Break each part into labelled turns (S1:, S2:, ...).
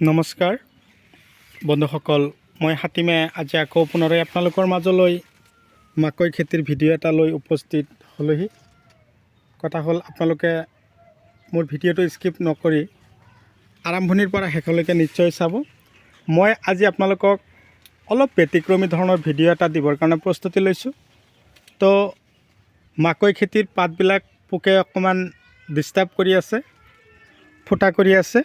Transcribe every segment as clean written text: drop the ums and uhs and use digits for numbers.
S1: নমস্কাৰ বন্ধুসকল, মই হাতীমে আজি আকৌ পুনৰাই আপোনালোকৰ মাজলৈ মাকৈ খেতিৰ ভিডিঅ' এটা লৈ উপস্থিত হ'লোহি। কথা হ'ল, আপোনালোকে মোৰ ভিডিঅ'টো স্কিপ নকৰি আৰম্ভণিৰ পৰা শেষলৈকে নিশ্চয় চাব। মই আজি আপোনালোকক অলপ ব্যতিক্ৰমী ধৰণৰ ভিডিঅ' এটা দিবৰ কাৰণে প্ৰস্তুতি লৈছোঁ। তো মাকৈ খেতিৰ পাতবিলাক পোকে অকণমান ডিষ্টাৰ্ব কৰি আছে, ফুটা কৰি আছে।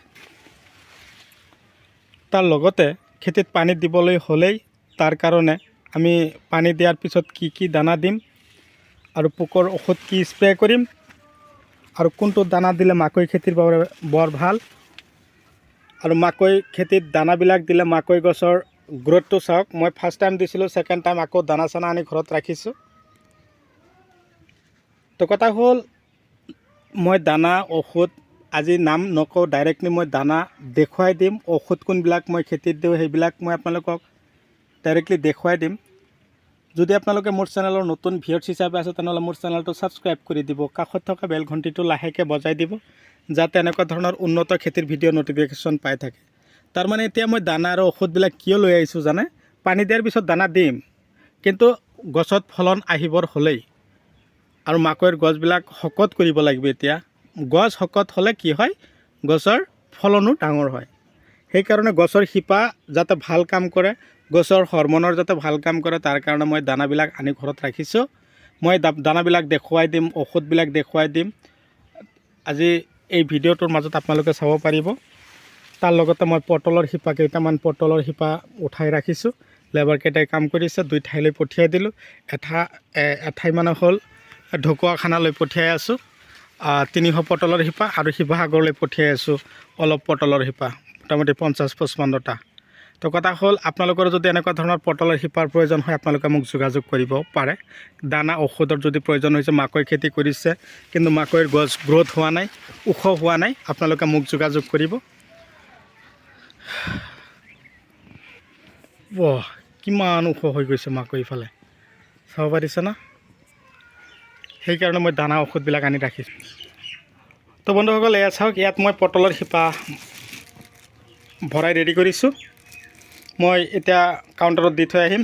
S1: তাৰ লগতে খেতিত পানী দিবলৈ হ'লেই তাৰ কাৰণে আমি পানী দিয়াৰ পিছত কি দানা দিম আৰু পোকৰ ঔষধ কি স্প্ৰে কৰিম আৰু কোনটো দানা দিলে মাকৈ খেতিৰ বাবে বৰ ভাল, আৰু মাকৈ খেতিত দানাবিলাক দিলে মাকৈ গছৰ গ্ৰথটো চাওক। মই ফাৰ্ষ্ট টাইম দিছিলোঁ, ছেকেণ্ড টাইম আকৌ দানা চানা আনি ঘৰত ৰাখিছোঁ। তো কথা হ'ল, মই দানা ঔষধ আজি নাম নকওঁ, ডাইৰেক্টলি মই দানা দেখুৱাই দিম। ঔষধ কোনবিলাক মই খেতিত দিওঁ সেইবিলাক মই আপোনালোকক ডাইৰেক্টলি দেখুৱাই দিম। যদি আপোনালোকে মোৰ চেনেলৰ নতুন ভিউৱাৰ্ছ হিচাপে আছে তেনেহ'লে মোৰ চেনেলটো ছাবস্ক্ৰাইব কৰি দিব, কাষত থকা বেল ঘণ্টিটো লাহেকৈ বজাই দিব, যাতে এনেকুৱা ধৰণৰ উন্নত খেতিৰ ভিডিঅ' নটিফিকেশ্যন পাই থাকে। তাৰমানে এতিয়া মই দানা আৰু ঔষধবিলাক কিয় লৈ আহিছোঁ জানে? পানী দিয়াৰ পিছত দানা দিম, কিন্তু গছত ফলন আহিবৰ হ'লেই আৰু মাকৈৰ গছবিলাক শকত কৰিব লাগিব। এতিয়া গছ শকত হ'লে কি হয়, গছৰ ফলনো ডাঙৰ হয়। সেইকাৰণে গছৰ শিপা যাতে ভাল কাম কৰে, গছৰ হৰমনৰ যাতে ভাল কাম কৰে, তাৰ কাৰণে মই দানাবিলাক আনি ঘৰত ৰাখিছোঁ। মই দানাবিলাক দেখুৱাই দিম, ঔষধবিলাক দেখুৱাই দিম। আজি এই ভিডিঅ'টোৰ মাজত আপোনালোকে চাব পাৰিব। তাৰ লগতে মই পটলৰ শিপা কেইটামান উঠাই ৰাখিছোঁ। লেবাৰকেইটাই কাম কৰিছে, 2 ঠাইলৈ পঠিয়াই দিলোঁ। এঠাই মানে হ'ল ঢকুৱাখানালৈ পঠিয়াই আছোঁ 300 পটলৰ শিপা, আৰু শিৱসাগৰলৈ পঠিয়াই আছোঁ অলপ পটলৰ শিপা, মোটামুটি 50-55টা। তো কথা হ'ল, আপোনালোকৰ যদি এনেকুৱা ধৰণৰ পটলৰ শিপাৰ প্ৰয়োজন হয় আপোনালোকে মোক যোগাযোগ কৰিব পাৰে। দানা ঔষধৰ যদি প্ৰয়োজন হৈছে, মাকৈ খেতি কৰিছে কিন্তু মাকৈৰ গছ গ্ৰ'থ হোৱা নাই, ওখ হোৱা নাই, আপোনালোকে মোক যোগাযোগ কৰিব। কিমান ওখ হৈ গৈছে মাকৈ ইফালে, চাব পাৰিছে না? সেইকাৰণে মই দানা ঔষধবিলাক আনি ৰাখিছোঁ। তো বন্ধুসকল, এয়া চাওক, ইয়াত মই পটলৰ শিপা ভৰাই ৰেডি কৰিছোঁ। মই এতিয়া কাউণ্টাৰত দি থৈ আহিম।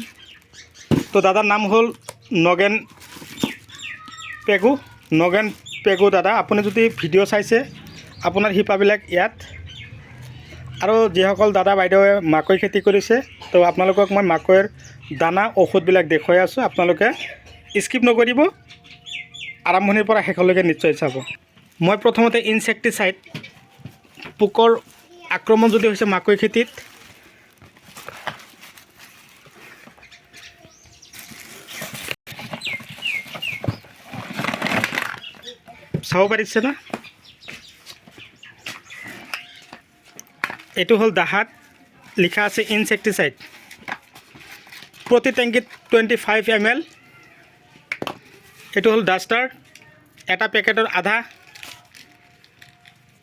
S1: তো দাদাৰ নাম হ'ল নগেন পেগু দাদা। আপুনি যদি ভিডিঅ' চাইছে, আপোনাৰ শিপাবিলাক ইয়াত। আৰু যিসকল দাদা বাইদেৱে মাকৈ খেতি কৰিছে, তো আপোনালোকক মই মাকৈৰ দানা ঔষধবিলাক দেখুৱাই আছোঁ। আপোনালোকে স্কিপ নকৰিব, আৰম্ভণিৰ পৰা শেষলৈকে নিশ্চয় চাব। মই প্ৰথমতে ইনছেক্টিচাইড, পোকৰ আক্ৰমণ যদি হৈছে মাকৈ খেতিত, চাব পাৰিছে না? এইটো হ'ল দাহাত, লিখা আছে ইনছেক্টিচাইড। প্ৰতি টেংকিত 25 ml। এইটো হ'ল ডাষ্টাৰ, এটা পেকেটৰ আধা।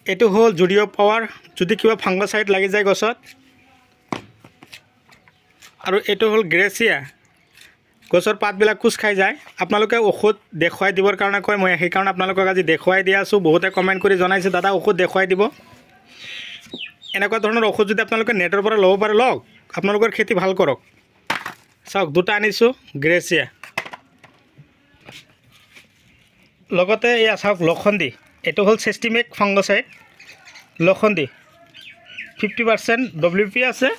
S1: এইটো হ'ল জুডিঅ' পাৱাৰ, যদি কিবা ফাংগাচাইড লাগি যায় গছত। আৰু এইটো হ'ল গ্ৰেচিয়া, গছৰ পাতবিলাক কোচ খাই যায়। আপোনালোকে ঔষধ দেখুৱাই দিবৰ কাৰণে কয়, মই সেইকাৰণে আপোনালোকক আজি দেখুৱাই দি আছোঁ। বহুতে কমেণ্ট কৰি জনাইছে, দাদা ঔষধ দেখুৱাই দিব। এনেকুৱা ধৰণৰ ঔষধ যদি আপোনালোকে নেটৰ পৰা ল'ব পাৰে, লওক, আপোনালোকৰ খেতি ভাল কৰক। চাওক, 2টা আনিছোঁ গ্ৰেচিয়া। লগতে এয়া চাওক, লখণ্ডি, এইটো হ'ল চিষ্টেমিক ফাংগচাইড, লখণ্ডি 50% WP আছে।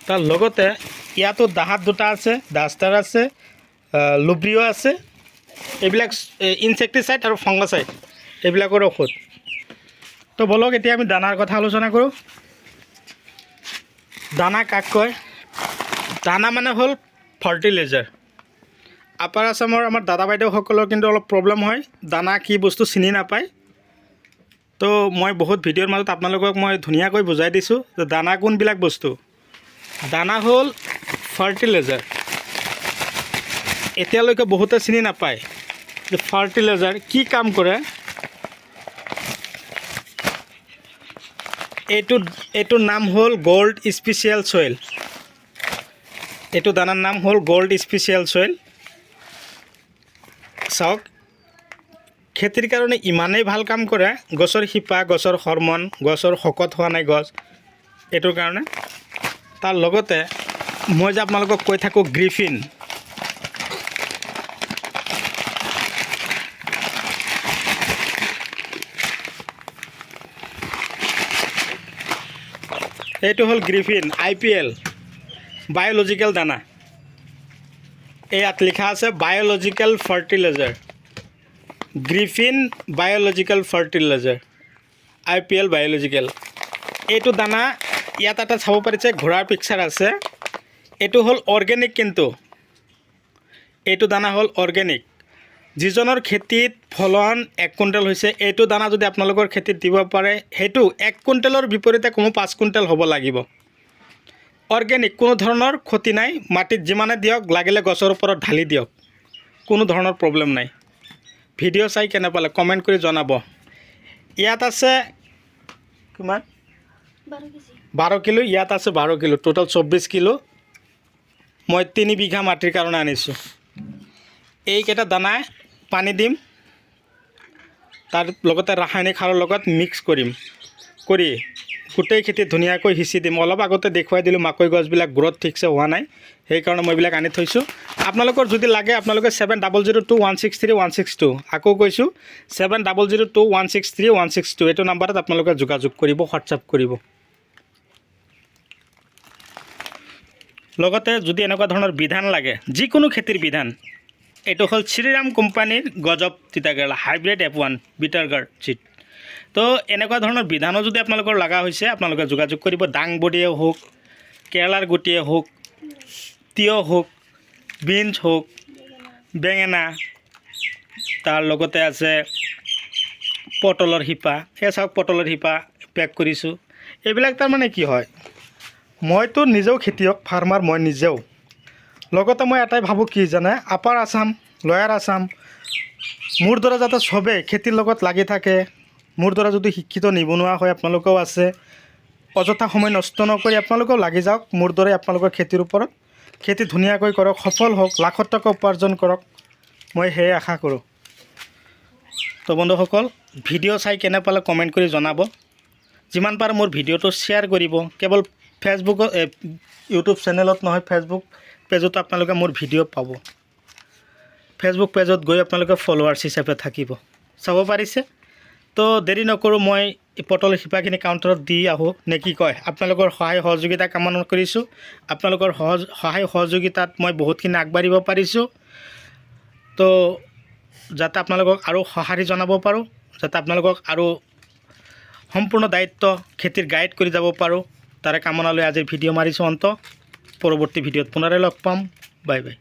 S1: তাৰ লগতে ইয়াতো দাহাত 2টা আছে, ডাষ্টাৰ আছে, লুব্ৰিঅ' আছে। এইবিলাক ইনছেক্টিচাইড আৰু ফাংগাচাইড, এইবিলাকৰ ঔষধ। তো বলক এতিয়া আমি দানাৰ কথা আলোচনা কৰোঁ। দানা কাক কয়? দানা মানে হ'ল ফাৰ্টিলাইজাৰ। আপাৰ আছামৰ আমাৰ দাদা বাইদেউসকলৰ কিন্তু অলপ প্ৰব্লেম হয়, দানা কি বস্তু চিনি নাপায়। তো মই বহুত ভিডিঅ'ৰ মাজত আপোনালোকক মই ধুনীয়াকৈ বুজাই দিছোঁ যে দানা কোনবিলাক বস্তু। দানা হ'ল ফাৰ্টিলাইজাৰ। এতিয়ালৈকে বহুতে চিনি নাপায় যে ফাৰ্টিলাইজাৰ কি কাম কৰে। এইটোৰ নাম হ'ল গ'ল্ড স্পেচিয়েল চইল। এইটো দানাৰ নাম হ'ল গ'ল্ড স্পেচিয়েল চইল। চাওক, খেতিৰ কাৰণে ইমানেই ভাল কাম কৰে, গছৰ শিপা, গছৰ হৰমন, গছৰ শকত হোৱা নাই গছ, এইটোৰ কাৰণে তাৰ লগতে মই যে আপোনালোকক কৈ থাকোঁ গ্ৰিফিন এইটো হ'ল গ্ৰিফিন IPL বায়'লজিকেল দানা ইয়াত লিখা আছে biological fertiliser Griffin biological fertiliser IPL biological এইটো দানা ইয়াত এটা চাব পাৰিছে ঘোঁৰাৰ পিকচাৰ আছে এইটো হ'ল অৰ্গেনিক কিন্তু এইটো দানা হ'ল অৰ্গেনিক যিজনৰ খেতিত ফলন 1 কুইণ্টেল হৈছে এইটো দানা যদি আপোনালোকৰ খেতিত দিব পাৰে সেইটো 1 কুইণ্টেলৰ বিপৰীতে কমেও 5 কুইণ্টেল হ'ব লাগিব অৰ্গেনিক কোনো ধৰণৰ ক্ষতি নাই মাটিত যিমানে দিয়ক লাগিলে গছৰ ওপৰত ঢালি দিয়ক কোনো ধৰণৰ প্ৰব্লেম নাই ভিডিঅ' চাই কেনে পালে কমেণ্ট কৰি জনাব ইয়াত আছে কিমান 12 কিলো ইয়াত আছে 12 কিলো টোটাল 24 কিলো মই 3 বিঘা মাটিৰ কাৰণে আনিছোঁ এইকেইটা দানা পানী দিম তাৰ লগতে ৰাসায়নিক সাৰৰ লগত মিক্স কৰিম কৰি গোটেই খেতি ধুনীয়াকৈ সিঁচি দিম অলপ আগতে দেখুৱাই দিলোঁ মাকৈ গছবিলাক গ্ৰ'থ ঠিকছে হোৱা নাই সেইকাৰণে মই এইবিলাক আনি থৈছোঁ আপোনালোকৰ যদি লাগে আপোনালোকে 7002163162 আকৌ কৈছোঁ 7002163162 এইটো নাম্বাৰত আপোনালোকে যোগাযোগ কৰিব হোৱাটছআপ কৰিব লগতে যদি এনেকুৱা ধৰণৰ বিধান লাগে যিকোনো খেতিৰ বিধান এইটো হ'ল শ্ৰীৰাম কোম্পানীৰ গজব তিতাকেৰেলা hybrid F1 bitter guard seat তো এনেকুৱা ধৰণৰ বিধানো যদি আপোনালোকৰ লগা হৈছে আপোনালোকে যোগাযোগ কৰিব দাংবডিয়ে হওক কেৰেলাৰ গুটিয়ে হওক তিয়হ হওক বিনছ হওক বেঙেনা তাৰ লগতে আছে পটলৰ শিপা এই চাওক পটলৰ শিপা পেক কৰিছোঁ এইবিলাক তাৰমানে কি হয় মইতো নিজেও খেতিয়ক ফাৰ্মাৰ মই নিজেও লগতে মই এটাই ভাবোঁ কি জানে আপাৰ আছাম লয়াৰ আছাম মোৰ দৰে যাতে চবেই খেতিৰ লগত লাগি থাকে মোৰ দৰে যদি শিক্ষিত নিবনুৱা হয় আপোনালোকেও আছে অযথা সময় নষ্ট নকৰি আপোনালোকেও লাগি যাওক মোৰ দৰে আপোনালোকৰ খেতিৰ ওপৰত খেতি ধুনীয়াকৈ কৰক সফল হওক লাখত টকা উপাৰ্জন কৰক মই সেয়ে আশা কৰোঁ তো বন্ধুসকল ভিডিঅ' চাই কেনে পালে কমেণ্ট কৰি জনাব যিমান পাৰে মোৰ ভিডিঅ'টো শ্বেয়াৰ কৰিব কেৱল ফেচবুকত ইউটিউব চেনেলত নহয় ফেচবুক পেজতো আপোনালোকে মোৰ ভিডিঅ' পাব ফেচবুক পেজত গৈ আপোনালোকে ফলোৱাৰ্ছ হিচাপে থাকিব চাব পাৰিছে তো দেৰি নকৰোঁ মই এই পটল শিপাখিনি কাউণ্টাৰত দি আহোঁ নে কি কয় আপোনালোকৰ সহায় সহযোগিতা কামনা কৰিছোঁ আপোনালোকৰ সহায় সহযোগিতাত মই বহুতখিনি আগবাঢ়িব পাৰিছোঁ তো যাতে আপোনালোকক আৰু সঁহাৰি জনাব পাৰোঁ যাতে আপোনালোকক আৰু সম্পূৰ্ণ দায়িত্ব খেতিৰ গাইড কৰি যাব পাৰোঁ তাৰে কামনা লৈ আজিৰ ভিডিঅ' মাৰিছোঁ অন্ত পৰৱৰ্তী ভিডিঅ'ত পুনৰাই লগ পাম বাই বাই